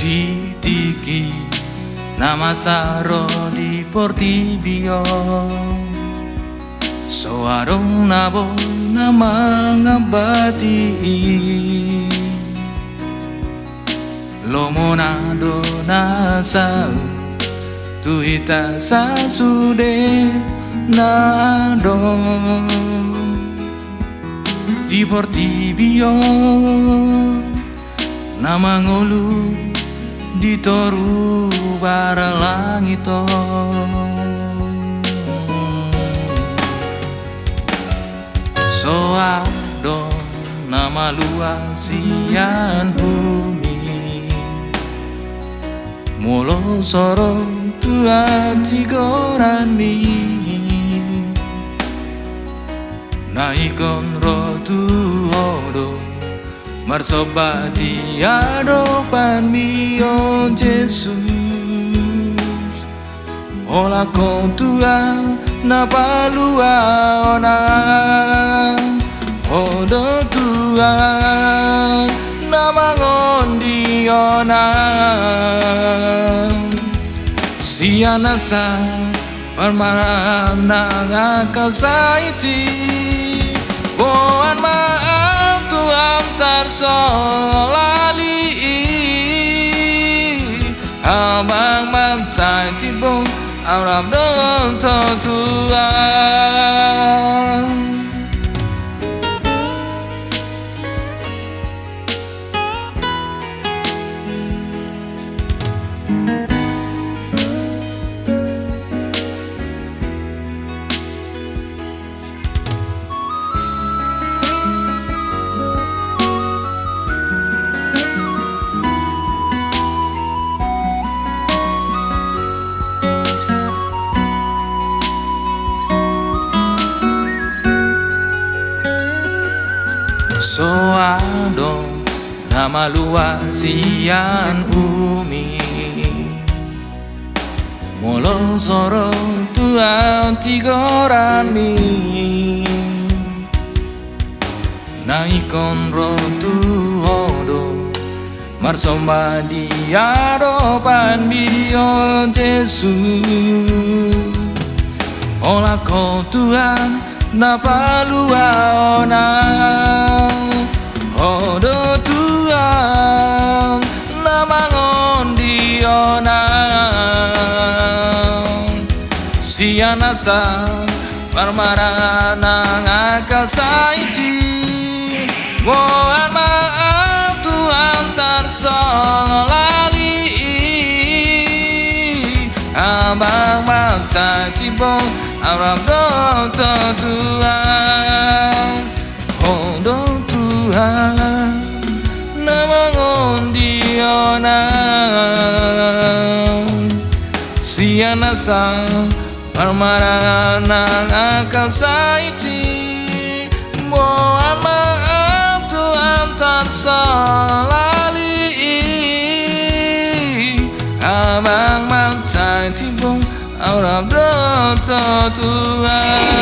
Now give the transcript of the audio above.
ditiki nama saro di portibio soarong nabo nama ngabati lomonado nasa tuita sasude nado di portibio nama ngolu di toru bara langito soado nama luasian bumi molo sorong tua tigorani naikon rotu odo marsobati adopan mio Jesus ola con tua na palua ona odo tua na mangondi ona siana sa parmarana ngakasaiti boan maaf Tuhan tersolali abang mancai tibung Arab don Tuhan soado nama luasian umi molo sorong Tuhan tigorani naikon rotu odo marsomba di adopan bio Jesus ola ko Tuhan na palua ona odo Tuhan na mangondi ona siana sa parmarana ngakasaiti mohon maaf Tuhan tersolali abang bangsa cibong Arab don Tuhan odo Tuhan nama ngondi ona siana sa parmarana ngakasaiti mohon maaf Tuhan tersolali abang mancai tibung Arab don Tuhan